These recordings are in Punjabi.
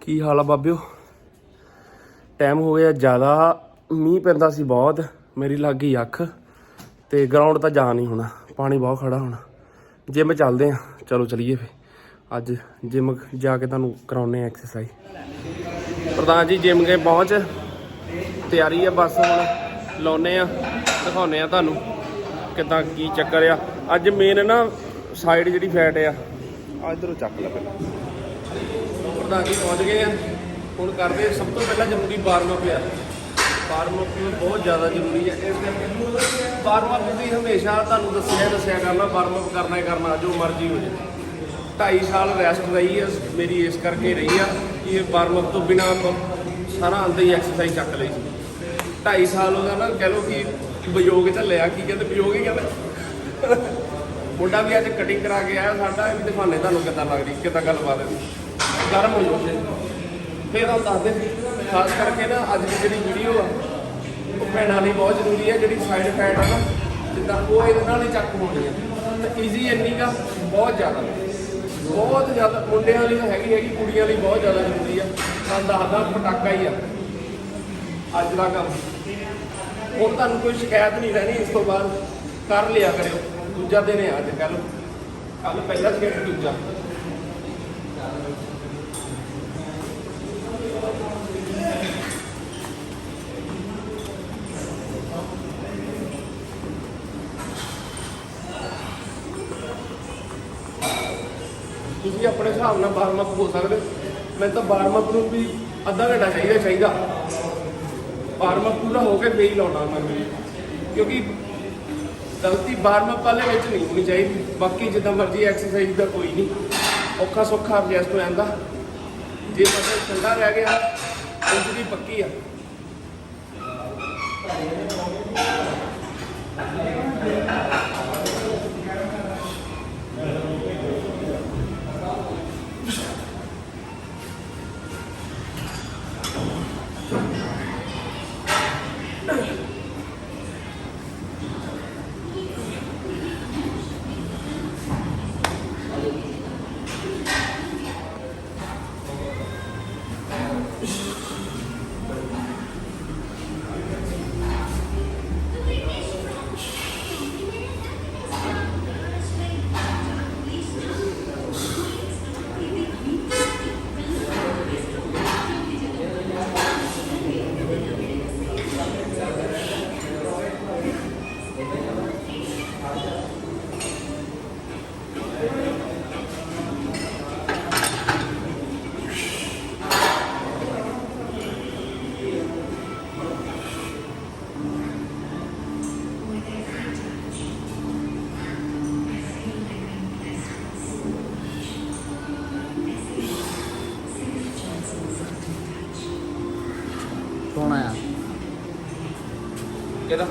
ਕੀ ਹਾਲ ਆ ਬਾਬਿਓ। ਟਾਈਮ ਹੋ ਗਿਆ ਜ਼ਿਆਦਾ, ਮੀਂਹ ਪੈਂਦਾ ਸੀ ਬਹੁਤ, ਮੇਰੀ ਲੱਗ ਗਈ ਅੱਖ ਤੇ ਗਰਾਊਂਡ ਤਾਂ ਜਾ ਨਹੀਂ ਹੋਣਾ, ਪਾਣੀ ਬਹੁਤ ਖੜਾ ਹੋਣਾ। ਜਿਮ ਚੱਲਦੇ ਆ, ਚਲੋ ਚਲੀਏ ਫਿਰ। ਅੱਜ ਜਿਮ ਜਾ ਕੇ ਤੁਹਾਨੂੰ ਕਰਾਉਨੇ ਆ ਐਕਸਰਸਾਈਜ਼। ਪ੍ਰਧਾਨ ਜੀ ਜਿਮ ਗਏ ਪਹੁੰਚ, ਤਿਆਰੀ ਆ ਬਸ ਹੁਣ ਲਾਉਨੇ ਆ, ਦਿਖਾਉਨੇ ਆ ਤੁਹਾਨੂੰ ਕਿੱਦਾਂ ਕੀ ਚੱਕਰ ਆ। ਅੱਜ ਮੇਨ ਨਾ ਸਾਈਡ ਜਿਹੜੀ ਫੈਟ ਆ ਇੱਧਰੋਂ ਚੱਕ ਲੈ ਪਹਿਲਾਂ। ਪ੍ਰਧਾਨ ਜੀ ਪਹੁੰਚ ਗਏ ਆ, ਹੁਣ ਕਰਦੇ ਸਭ ਤੋਂ ਪਹਿਲਾਂ ਜ਼ਰੂਰੀ ਵਾਰਮਅਪ ਆ। ਵਾਰਮਅਪ ਬਹੁਤ ਜ਼ਿਆਦਾ ਜ਼ਰੂਰੀ ਹੈ। ਇਸ ਕਰਕੇ ਵਾਰਮਅਪ ਦੀ ਹਮੇਸ਼ਾ ਤੁਹਾਨੂੰ ਦੱਸਿਆ ਕਰਨਾ, ਵਾਰਮਅਪ ਕਰਨਾ ਹੀ ਕਰਨਾ ਜੋ ਮਰਜ਼ੀ ਹੋ ਜਾਵੇ। 2.5 ਸਾਲ ਰੈਸਟ ਰਹੀ ਹੈ ਮੇਰੀ, ਇਸ ਕਰਕੇ ਰਹੀ ਆ ਕਿ ਇਹ ਵਾਰਮਅਪ ਤੋਂ ਬਿਨਾਂ ਸਾਰਾ ਆਉਂਦੇ ਹੀ ਐਕਸਰਸਾਈਜ਼ ਚੱਕ ਲਈ ਸੀ। 2.5 ਸਾਲ ਉਹਦਾ ਨਾ ਕਹਿ ਲਓ ਕਿ ਵਿਯੋਗ ਝੱਲਿਆ। ਕੀ ਕਹਿੰਦੇ ਵਿਯੋਗ ਹੀ ਕਹਿੰਦੇ। ਮੁੰਡਾ ਵੀ ਅੱਜ ਕਟਿੰਗ ਕਰਾ ਕੇ ਆਇਆ ਸਾਡਾ, ਇਹ ਵੀ ਦਿਖਾਉਂਦੇ ਤੁਹਾਨੂੰ ਕਿੱਦਾਂ ਲੱਗਦੀ, ਕਿੱਦਾਂ ਗੱਲਬਾਤ ਹੈ। ਗਰਮ ਹੋ ਜਾਓ ਫਿਰ ਤੁਹਾਨੂੰ ਦੱਸਦੇ। ਖਾਸ ਕਰਕੇ ਨਾ ਅੱਜ ਦੀ ਜਿਹੜੀ ਵੀਡੀਓ ਆ ਉਹ ਭੈਣਾਂ ਲਈ ਬਹੁਤ ਜ਼ਰੂਰੀ ਹੈ। ਜਿਹੜੀ ਸਾਈਡ ਫੈਟ ਆ ਨਾ ਜਿੱਦਾਂ ਉਹ ਇਹਦੇ ਨਾਲ ਹੀ ਚੱਕ ਹੋਣੀ ਆ। ਤਾਂ ਈਜ਼ੀ ਇੰਨੀ ਗਾ ਬਹੁਤ ਜ਼ਿਆਦਾ ਮੁੰਡਿਆਂ ਲਈ ਤਾਂ ਹੈਗੀ, ਕੁੜੀਆਂ ਲਈ ਬਹੁਤ ਜ਼ਿਆਦਾ ਜ਼ਰੂਰੀ ਆ। ਤੁਹਾਨੂੰ ਦੱਸਦਾ ਪਟਾਕਾ ਹੀ ਆ ਅੱਜ ਦਾ ਕੰਮ। ਹੁਣ ਤੁਹਾਨੂੰ ਕੋਈ ਸ਼ਿਕਾਇਤ ਨਹੀਂ ਰਹਿਣੀ ਇਸ ਤੋਂ ਬਾਅਦ, ਕਰ ਲਿਆ ਕਰਿਓ। ਦੂਜਾ ਦਿਨ ਹੈ ਅੱਜ, ਕੱਲ ਪਹਿਲਾ ਸੀ, ਦੂਜਾ। ਤੁਸੀਂ ਆਪਣੇ ਹਿਸਾਬ ਨਾਲ ਵਾਰਮਅਪ ਹੋ ਸਕਦੇ। ਮੈਨੂੰ ਤਾਂ ਵਾਰਮਅਪ ਨੂੰ ਵੀ ਅੱਧਾ ਘੰਟਾ ਚਾਹੀਦਾ। ਵਾਰਮਅਪ ਪੂਰਾ ਹੋ ਕੇ ਫੇਰ ਹੀ ਲਾਉਣਾ ਮੈਂ, ਕਿਉਂਕਿ ਗਲਤੀ ਵਾਰਮਅਪ ਵਾਲੇ ਵਿੱਚ ਨਹੀਂ ਹੋਣੀ ਚਾਹੀਦੀ। ਬਾਕੀ ਜਿੱਦਾਂ ਮਰਜ਼ੀ ਐਕਸਰਸਾਈਜ਼ ਦਾ ਕੋਈ ਨਹੀਂ, ਔਖਾ ਸੌਖਾ ਐਡਜਸਟ ਹੋ ਜਾਂਦਾ। ਜੇ ਮਤਲਬ ਠੰਡਾ ਰਹਿ ਗਿਆ ਇੰਜਰੀ ਪੱਕੀ ਆ। कौन आया? ਕਿਹਦਾ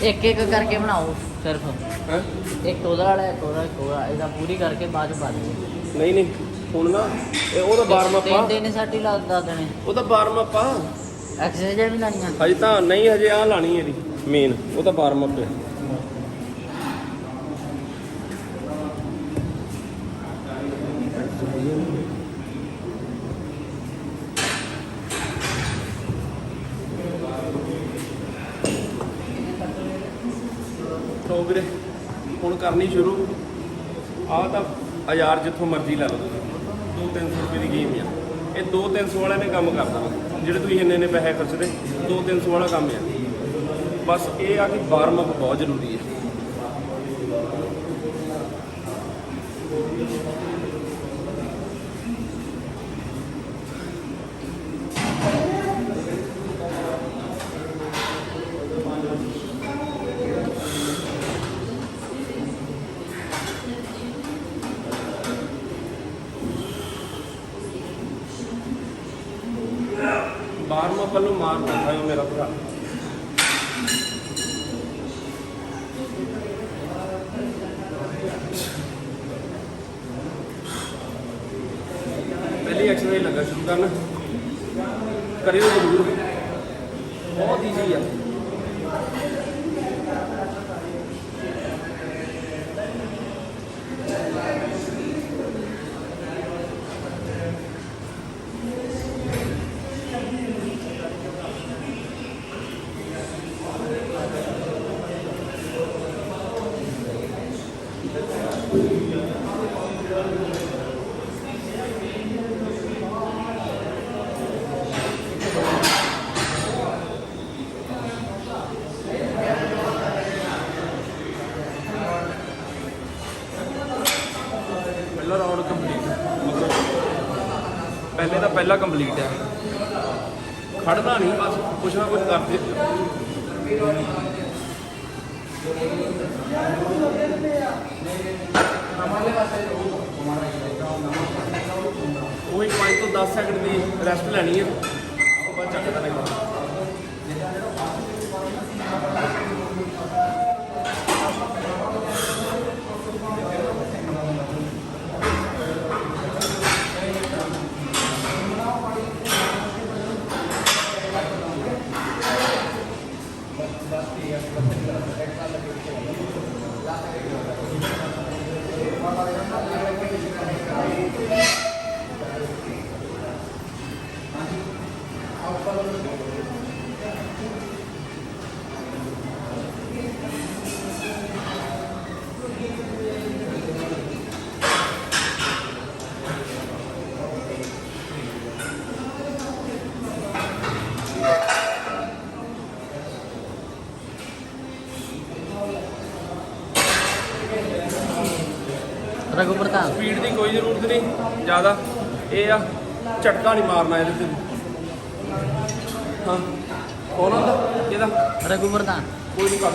एक एक करके बनाओ सिर्फ। ਹੈ? एक टोदर वाला एक टोदर ਇਹਦਾ ਪੂਰੀ ਕਰਕੇ ਬਾਅਦ ਚ ਪਾ ਦੇ। ਨਹੀਂ ਹੁਣ ਨਾ ਉਹਦਾ ਵਾਰਮਅਪ ਆ। ਤਿੰਨ ਸੱਟ ਹੀ ਲਾ ਦੇਣੇ। ਉਹਦਾ ਵਾਰਮਅਪ ਆ ਐਕਸਰਸਾਈਜ਼ ਵੀ ਲਾਣੀਆਂ ਹਜੇ ਤਾਂ ਨਹੀਂ, ਹਜੇ ਆਹ ਲਾਣੀ ਇਹਦੀ ਮੇਨ। ਉਹ ਤਾਂ ਵਾਰਮਅਪ ਹੈ। ਤੋ ਵੀਰੇ ਹੁਣ ਕਰਨੀ ਸ਼ੁਰੂ। ਆਹ ਤਾਂ 1000 ਜਿੱਥੋਂ ਮਰਜ਼ੀ ਲੈ ਲਓ ਤੁਸੀਂ, 200-300 ਰੁਪਏ ਦੀ ਗੇਮ ਆ ਇਹ। 200-300 ਵਾਲਿਆਂ ਨੇ ਕੰਮ ਕਰਦਾ ਵਾ, ਜਿਹੜੇ ਤੁਸੀਂ ਇੰਨੇ ਪੈਸੇ ਖਰਚਦੇ। 200-300 ਵਾਲਾ ਕੰਮ ਆ। ਬਸ ਇਹ ਆ ਕਿ ਵਾਰਮਅਪ ਬਹੁਤ ਜ਼ਰੂਰੀ ਹੈ। ਵਾਰਮਅਪ ਵੱਲੋਂ ਮਾਰ ਨਾ ਖਾਓ ਮੇਰਾ ਭਰਾ। पहली एक्सरसाइज शुरू करना करियो जरूर, बहुत ईजी है। ਪਹਿਲਾ ਰਾਊਂਡ ਕੰਪਲੀਟ, ਮਤਲਬ ਪਹਿਲੇ ਦਾ ਪਹਿਲਾ ਕੰਪਲੀਟ ਹੈ। ਖੜਨਾ ਨਹੀਂ, ਬਸ ਕੁਛ ਨਾ ਕੁਛ ਕਰਦੇ। ਉਹੀ 5 ਤੋਂ 10 ਸੈਕਿੰਡ ਦੀ ਰੈਸਟ ਲੈਣੀ ਹੈ, ਉਹ ਬਾਅਦ ਚੱਕ ਦੇਣਾ। रघु प्रधान स्पीड की कोई जरूरत नहीं ज़्यादा, ये आ झटका नहीं मारना ये। हाँ कौन आता ये? रघु प्रधान कोई नहीं कर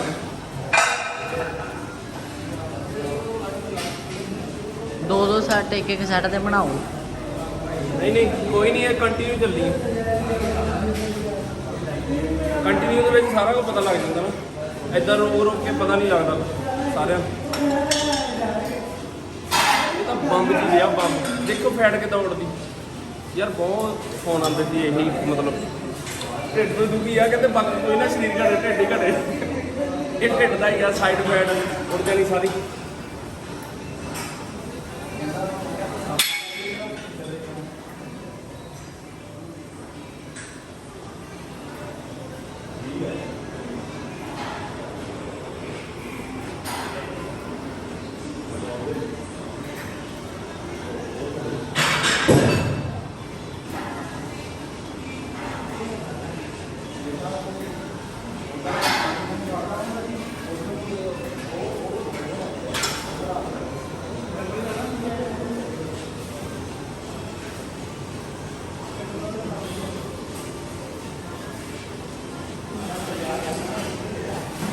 दो सैट एक सैट से बनाओ। नहीं नहीं कोई नहीं है, कंटिन्यू चलनी है। कंटिन्यू के सारा कुछ पता लग जाता ना, इधर रोक रोक के पता नहीं लगता सारे। बंब चीज़ है बंब, देखो फैट के दौड़ती यार। बहुत फोन आते थे यही, मतलब ढिड तो दुखी आ, कहते बाकी कोई ना शरीर घटे ढिड ही घटे। ये ढिड का ही आ, साइड फैट उड़ जानी सारी।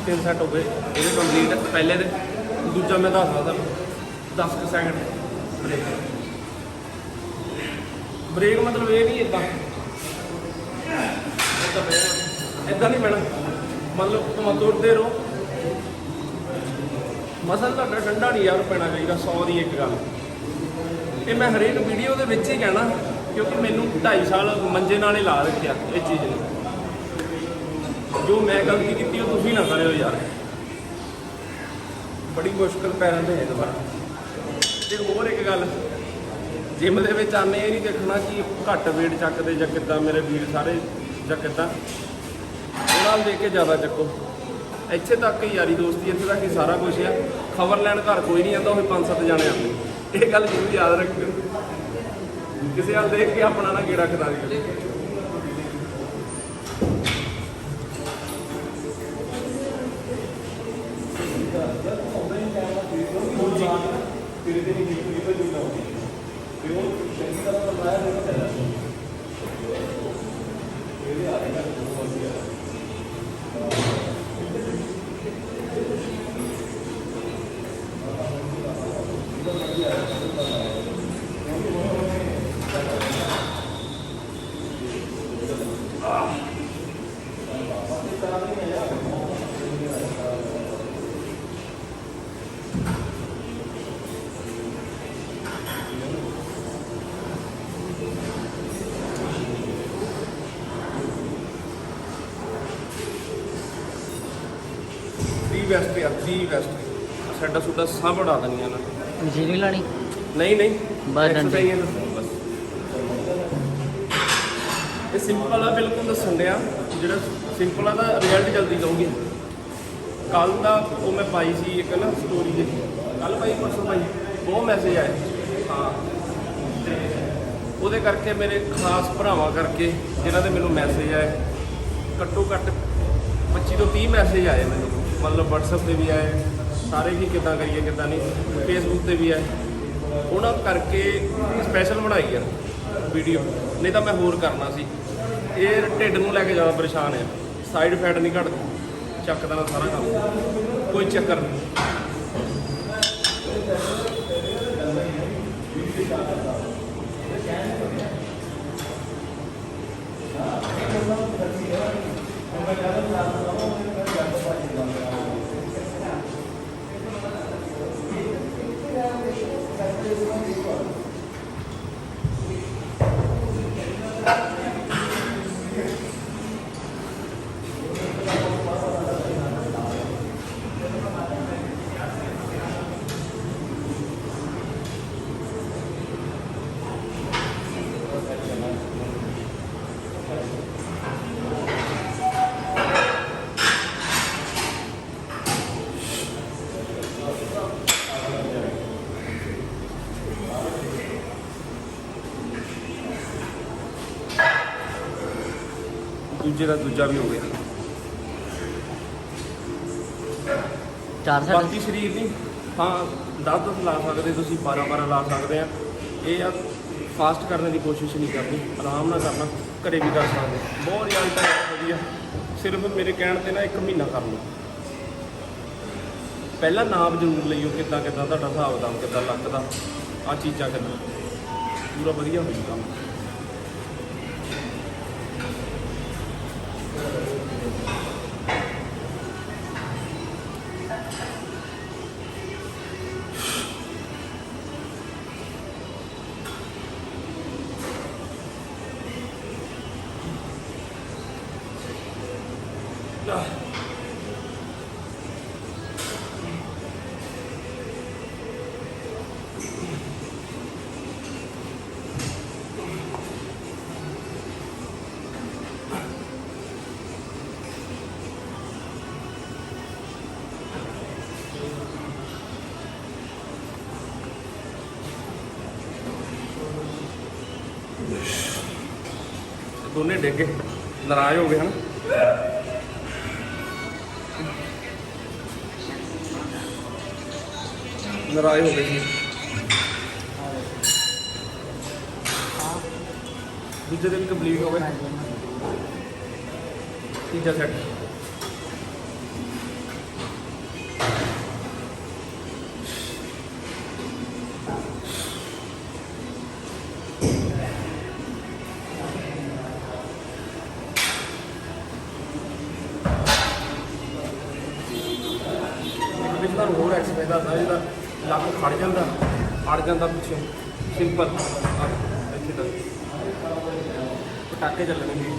तीन सैट हो गए ये कंप्लीट। पहले दे दूजा मैं दस सकता 10 सैकेंड ब्रेक। ब्रेक मतलब ये नहीं इदा इदा नहीं पैना, मतलब तुम तुरते रहो। मसल ਤੁਹਾਡਾ ਠੰਡਾ ਨਹੀਂ ਯਾਰ ਪੈਣਾ ਚਾਹੀਦਾ। 100 ਦੀ ਇੱਕ ਗੱਲ ਇਹ ਮੈਂ ਹਰੇਕ ਵੀਡੀਓ ਦੇ ਵਿੱਚ ਹੀ ਕਹਿਣਾ, ਕਿਉਂਕਿ ਮੈਨੂੰ 2.5 ਸਾਲ ਮੰਜੇ ਨਾਲ ਹੀ ਲਾ ਰੱਖਿਆ ਇਹ ਚੀਜ਼ ਨੇ। ਜੋ ਮੈਂ ਗਲਤੀ ਕੀਤੀ ਉਹ ਤੁਸੀਂ ਨਾ ਕਰਿਓ ਯਾਰ, ਬੜੀ ਮੁਸ਼ਕਲ ਪੈਰਾਂ ਤੇ ਹੈ ਦੁਬਾਰਾ। ਤੇ ਹੋਰ ਇੱਕ ਗੱਲ, ਜਿਮ ਦੇ ਵਿੱਚ ਆਨੇ ਇਹ ਨਹੀਂ ਦੇਖਣਾ ਕਿ ਘੱਟ ਵੇਟ ਚੱਕਦੇ ਜਾਂ ਕਿੱਦਾਂ ਮੇਰੇ ਵੀਰ ਸਾਰੇ ਜਾਂ ਕਿੱਦਾਂ, ਉਹਨਾਂ ਨੂੰ ਦੇਖ ਕੇ ਜ਼ਿਆਦਾ ਚੱਕੋ। ਇੱਥੇ ਤੱਕ ਹੀ ਯਾਰੀ ਦੋਸਤੀ, ਇੱਥੇ ਤੱਕ ਹੀ ਸਾਰਾ ਕੁਝ ਆ। ਖਬਰ ਲੈਣ ਘਰ ਕੋਈ ਨਹੀਂ ਆਉਂਦਾ, ਉਹ 5-7 ਜਾਣੇ ਆਉਂਦੇ। ਇਹ ਗੱਲ ਜ਼ਰੂਰ ਯਾਦ ਰੱਖਿਓ, ਕਿਸੇ ਵੱਲ ਦੇਖ ਕੇ ਆਪਣਾ ਨਾ ਗੇੜਾ ਖਿਡਾ ਦਿਓ। ਬੈਸਟ ਆ, ਦੀ ਬੈਸਟ। ਸਾਡਾ ਸੂਟਾ ਸਭ ਉਡਾ ਦੇਣੀਆਂ ਨਾ। ਮਸ਼ੀਨ ਵੀ ਲਾਣੀ? ਨਹੀਂ ਬਸ ਐਕਸਰਸਾਈਜ਼ ਬਸ। ਇਹ ਸਿੰਪਲ ਆ ਬਿਲਕੁਲ ਦੱਸਣ ਡਿਆ, ਜਿਹੜਾ ਸਿੰਪਲ ਆ ਦਾ ਰਿਜ਼ਲਟ ਜਲਦੀ ਦਊਗੀ। ਕੱਲ ਦਾ ਉਹ ਮੈਂ ਪਾਈ ਸੀ ਇੱਕ ਨਾ ਸਟੋਰੀ ਦੇ, ਕੱਲ ਪਾਈ ਪਰਸੋਂ ਪਾਈ, ਬਹੁਤ ਮੈਸੇਜ ਆਏ। ਹਾਂ ਤੇ ਉਹਦੇ ਕਰਕੇ ਮੇਰੇ ਖਾਸ ਭਰਾਵਾਂ ਕਰਕੇ ਜਿਨ੍ਹਾਂ ਦੇ ਮੈਨੂੰ ਮੈਸੇਜ ਆਏ, ਘੱਟੋ ਘੱਟ 25 ਤੋਂ 30 ਮੈਸੇਜ ਆਏ ਮੈਨੂੰ, ਮਤਲਬ WhatsApp 'ਤੇ ਵੀ ਆਏ ਸਾਰੇ, ਕਿ ਕਿੱਦਾਂ ਕਰੀਏ ਕਿੱਦਾਂ ਨਹੀਂ, Facebook 'ਤੇ ਵੀ ਆਏ। ਉਹਨਾਂ ਕਰਕੇ ਸਪੈਸ਼ਲ ਬਣਾਈ ਆ ਵੀਡੀਓ, ਨਹੀਂ ਤਾਂ ਮੈਂ ਹੋਰ ਕਰਨਾ ਸੀ। ਇਹ ਢਿੱਡ ਨੂੰ ਲੈ ਕੇ ਜ਼ਿਆਦਾ ਪਰੇਸ਼ਾਨ ਹੈ, ਸਾਈਡ ਇਫੈਕਟ ਨਹੀਂ ਘਟਦਾ, ਚੱਕਦਾ ਨਾ ਸਾਰਾ ਕੰਮ, ਕੋਈ ਚੱਕਰ ਨਹੀਂ। ਦੂਜੇ ਦਾ ਦੂਜਾ ਵੀ ਹੋ ਗਿਆ। 4 ਸਾਲ ਬਾਕੀ ਸਰੀਰ ਨਹੀਂ, ਹਾਂ 10 ਲਾ ਸਕਦੇ ਤੁਸੀਂ, 12 ਲਾ ਸਕਦੇ ਆ। ਇਹ ਆ ਫਾਸਟ ਕਰਨ ਦੀ ਕੋਸ਼ਿਸ਼ ਨਹੀਂ ਕਰਨੀ, ਆਰਾਮ ਨਾਲ ਕਰਨਾ, ਘਰੇ ਵੀ ਕਰ ਸਕਦੇ। ਬਹੁਤ ਰਿਜ਼ਲਟ ਹੈ ਵਧੀਆ। ਸਿਰਫ ਮੇਰੇ ਕਹਿਣ ਤੇ ਨਾ 1 ਮਹੀਨਾ ਕਰ ਲਓ। ਪਹਿਲਾਂ ਨਾਪ ਜ਼ਰੂਰ ਲਈਓ, ਕਿੱਦਾਂ ਤੁਹਾਡਾ ਹਿਸਾਬ ਦਾ, ਕਿੱਦਾਂ ਲੱਕ ਦਾ, ਆਹ ਚੀਜ਼ਾਂ ਕਿੱਦਾਂ, ਪੂਰਾ ਵਧੀਆ ਹੋ ਜੂਗਾ ਕੰਮ। ਦੋਨੇ ਡਿੱਗ ਗਏ, ਨਾਰਾਜ਼ ਹੋ ਗਏ ਹਨ। ਨਾਰਾਜ਼ ਹੋ ਗਏ ਸੀ। ਦੂਜੇ ਦਿਨ ਕੰਪਲੀਟ ਹੋ ਗਏ, ਤੀਜਾ ਸੈੱਟ। ਤੁਹਾਨੂੰ ਹੋਰ ਐਕਸਰਸਾਈਜ਼ ਦੱਸਦਾ, ਜਿਹਦਾ ਲੱਕ ਖੜ ਜਾਂਦਾ, ਅੜ ਜਾਂਦਾ ਪਿੱਛੇ, ਸਿੰਪਲ ਇੱਥੇ ਤੱਕ ਪਟਾਕੇ ਚੱਲਣਗੇ।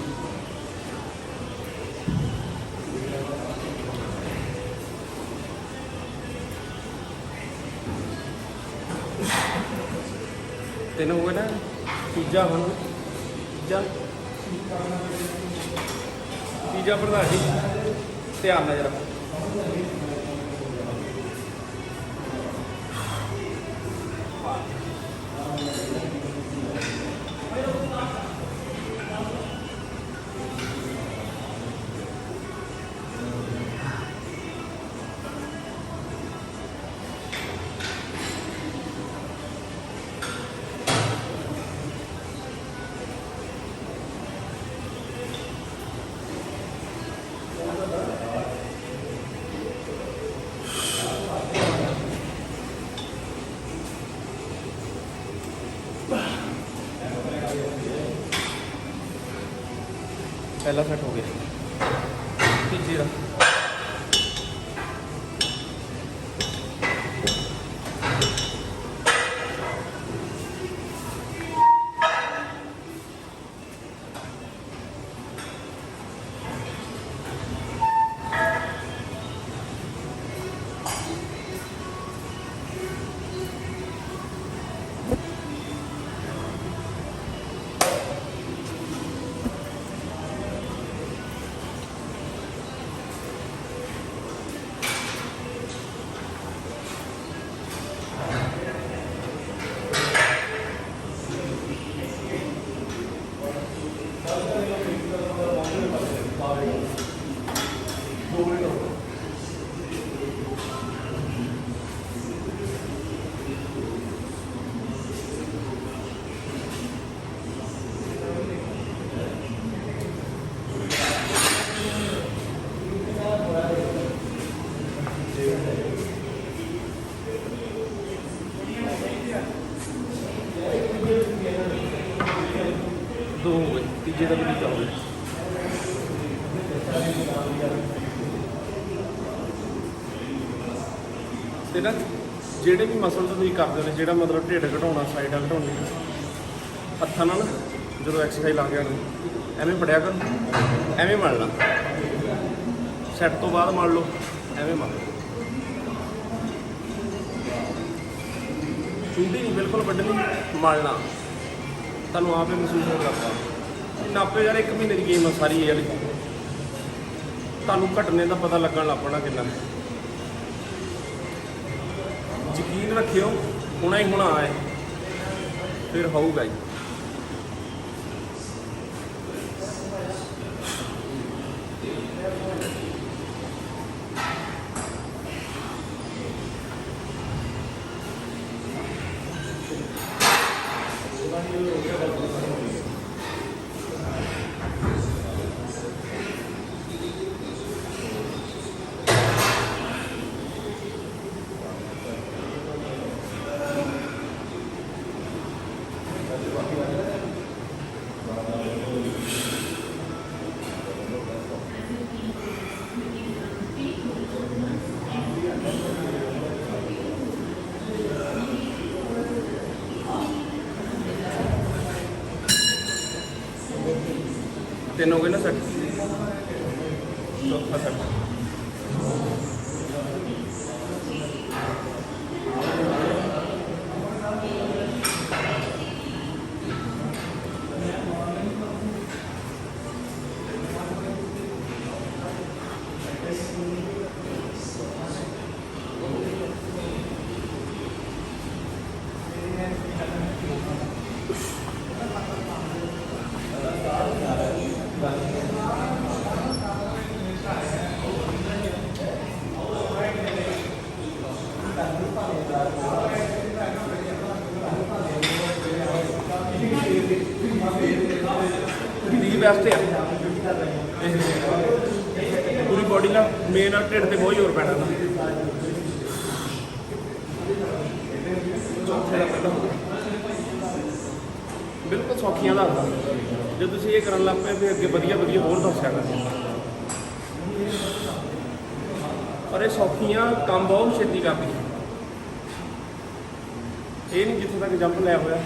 ਤਿੰਨ ਹੋ ਗਏ ਨਾ, ਤੀਜਾ ਹੁਣ ਤੀਜਾ ਪ੍ਰਧਾਨ ਜੀ, ਧਿਆਨ ਨਾਲ ਜਰਾ। पहला सेट हो गया, तीसरा दो हो गए, तीजे का भी तीजा हो गया। ਤੇ ਨਾ ਜਿਹੜੇ ਵੀ ਮਸਲ ਤੁਸੀਂ ਕਰਦੇ ਹੋ ਜਿਹੜਾ ਮਤਲਬ ਢਿੱਡ ਘਟਾਉਣਾ, ਸਾਈਡਾਂ ਘਟਾਉਣੀਆਂ, ਹੱਥਾਂ ਨਾਲ ਜਦੋਂ ਐਕਸਰਸਾਈਜ਼ ਲਾ ਕੇ ਆਉਣੀ ਐਵੇਂ ਫੜਿਆ ਕਰੋ, ਐਵੇਂ ਮਲ ਲਾ, ਸੈੱਟ ਤੋਂ ਬਾਅਦ ਮਲ ਲਓ, ਐਵੇਂ ਮਲ ਲਓ। ਚੁੰਡੀ ਨਹੀਂ ਬਿਲਕੁਲ ਵੱਢਣੀ, ਮਲਣਾ ਤੁਹਾਨੂੰ ਆਪੇ ਮਹਿਸੂਸ ਹੋ ਕਰਦਾ। ਨਾਪੇ ਯਾਰ 1 ਮਹੀਨੇ ਦੀ ਗੇਮ ਆ ਸਾਰੀ ਇਹ ਵਾਲੀ, ਤੁਹਾਨੂੰ ਘਟਨੇ ਦਾ ਪਤਾ ਲੱਗਣ ਲੱਗ ਪੈਣਾ ਕਿੰਨਾ। ਯਕੀਨ ਰੱਖਿਓ, ਹੋਣਾ ਹੀ ਹੋਣਾ ਹੈ, ਫਿਰ ਹੋਊਗਾ ਜੀ। ਤਿੰਨ ਹੋ ਗਏ ਨਾ ਸੈੱਟ, ਚੌਥਾ ਸੈੱਟ। ਦੀ ਬੈਸਟ ਹੈ ਪੂਰੀ ਬੋਡੀ ਨਾਲ, ਮੇਨ ਨਾਲ ਢਿੱਡ ਤੇ ਬਹੁਤ ਜ਼ੋਰ ਪੈਣਾ ਨਾ। ਚੌਥੇ ਦਾ ਪਹਿਲਾਂ ਬਿਲਕੁਲ ਸੌਖੀਆਂ ਦੱਸਦਾ, ਜੇ ਤੁਸੀਂ ਇਹ ਕਰਨ ਲੱਗ ਪਏ ਫਿਰ ਅੱਗੇ ਵਧੀਆ ਵਧੀਆ ਹੋਰ ਦੱਸਿਆ ਕਰਦੇ। ਪਰ ਇਹ ਸੌਖੀਆਂ ਕੰਮ ਬਹੁਤ ਛੇਤੀ ਕਰਦੀਆਂ, ਇਹ ਨਹੀਂ ਜਿੱਥੇ ਤੱਕ ਜੰਪ ਲਿਆ ਹੋਇਆ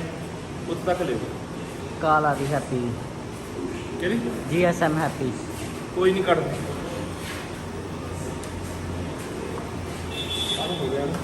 ਉੱਥੇ ਤੱਕ ਲੈ ਜਾਓ। ਕਾਲਾ ਦੀ ਹੈਪੀ ਕਿਹੜੀ GSM ਹੈਪੀ ਕੋਈ ਨਹੀਂ ਕੱਢਦੇ। ਹੋ ਗਿਆ ਨਾ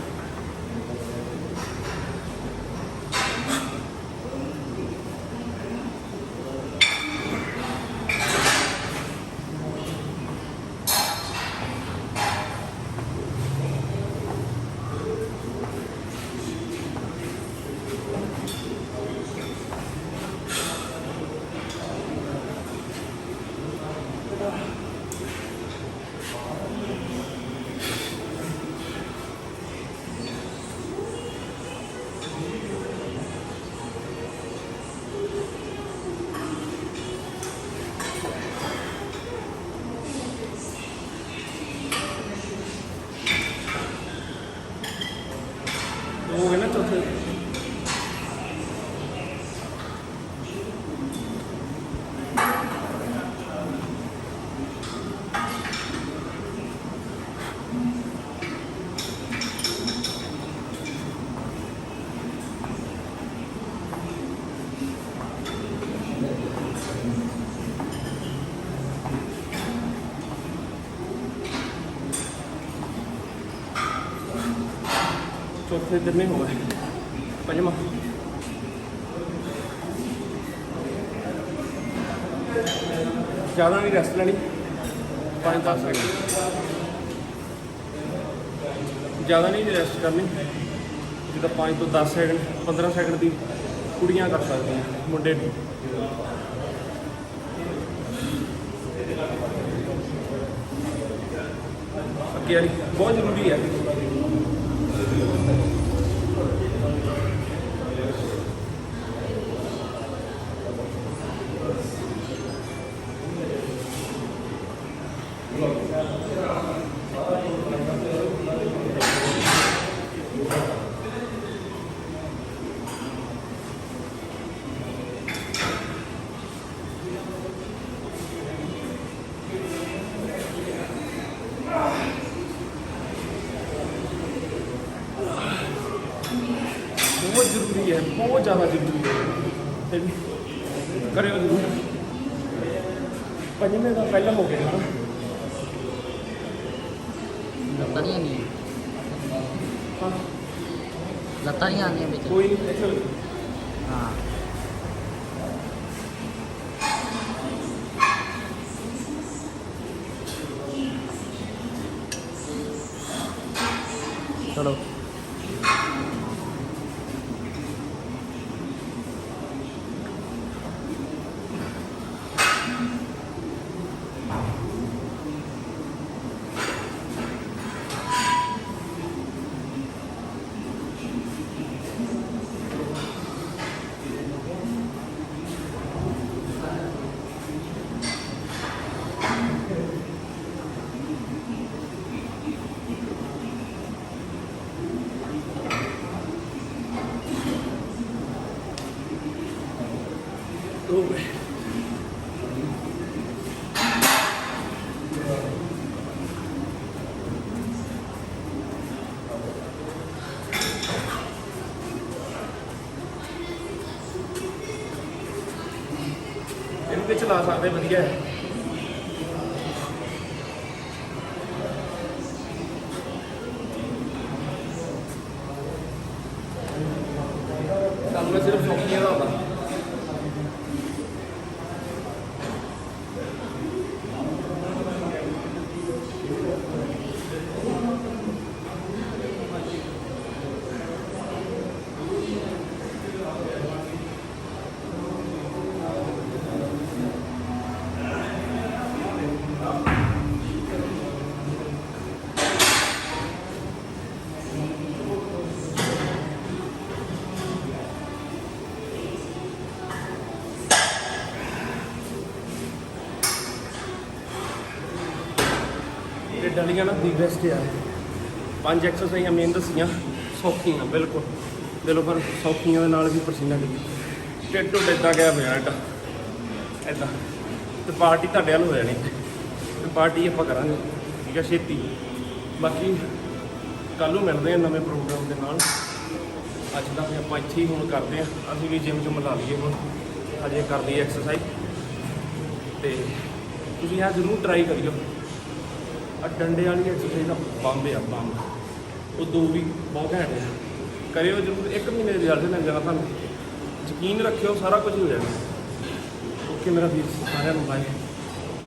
हो गए ना चौथे। चौथे दिन नहीं हुआ, पंजवा ज़्यादा नहीं रेस्ट लेनी, 5-10 सेकंड ज़्यादा नहीं रेस्ट करनी, जिदा 5 तो 10 सेकंड 15 सेकंड की कुड़ियाँ कर सकती हैं, मुंडे नहीं। ਅੱਗੇ ਵਾਲੀ ਬਹੁਤ ਜ਼ਰੂਰੀ ਹੈ। बहुत जरूरी है, बहुत ज़्यादा जरूरी है। ते भी करियो जरूर। पंजवें का पहला हो गया ना। ਲੱਤਾਂ ਨਹੀਂ ਆਉਂਦੀਆਂ हाँ ਲੱਤਾਂ ਨਹੀਂ ਆਉਂਦੀਆਂ ਵਿੱਚ कोई नहीं ऐसे ਹਾਂ ਚਲੋ हो गए। इनके चला सकते वधिया है। काम में सिर्फ सौखियां का होता ਢਿੱਡ ਵਾਲੀਆਂ ਨਾ ਦੀ ਬੈਸਟ ਆ। 5 ਐਕਸਰਸਾਈਜ਼ਾਂ ਮੇਨ ਦੱਸੀਆਂ ਸੌਖੀਆਂ ਬਿਲਕੁਲ ਦਿਲੋਂ ਪਰ ਸੌਖੀਆਂ ਦੇ ਨਾਲ ਵੀ ਪਸੀਨਾ ਨਿਕਲਦਾ। ਢਿੱਡ ਢੁੱਡ ਇੱਦਾਂ ਗਿਆ ਪਿਆ ਇੱਦਾਂ ਤੇ ਪਾਰਟੀ ਤੁਹਾਡੇ ਵੱਲ ਹੋ ਜਾਣੀ ਤੇ ਪਾਰਟੀ ਆਪਾਂ ਕਰਾਂਗੇ ਠੀਕ ਹੈ ਛੇਤੀ। ਬਾਕੀ ਕੱਲ੍ਹ ਨੂੰ ਮਿਲਦੇ ਹਾਂ ਨਵੇਂ ਪ੍ਰੋਗਰਾਮ ਦੇ ਨਾਲ। ਅੱਜ ਦਾ ਵੀ ਆਪਾਂ ਇੱਥੇ ਹੀ ਹੁਣ ਕਰਦੇ ਹਾਂ। ਅਸੀਂ ਵੀ ਜਿਮ 'ਚ ਲਾ ਲਈਏ ਹੁਣ ਅਜੇ ਕਰਦੀ ਐਕਸਰਸਾਈਜ਼ ਤੇ ਤੁਸੀਂ ਇਹ ਜ਼ਰੂਰ ਟਰਾਈ ਕਰਿਓ। ਆ ਡੰਡੇ ਵਾਲੀ ਐਕਸਰਸਾਈਜ਼ ਦਾ ਬੰਬ ਆ ਬੰਬ। ਉਹ 2 ਵੀ ਬਹੁਤ ਘੈਂਟ ਆ। ਕਰਿਓ ਜ਼ਰੂਰ। 1 ਮਹੀਨੇ ਦੇ ਰਿਜ਼ਲਟ ਮਿਲ ਜਾਣਾ ਤੁਹਾਨੂੰ। ਯਕੀਨ ਰੱਖਿਓ ਸਾਰਾ ਕੁਝ ਹੋ ਜਾਣਾ। ਓਕੇ ਮੇਰਾ ਵੀਰ ਸਾਰਿਆਂ ਨੂੰ ਬਾਏ।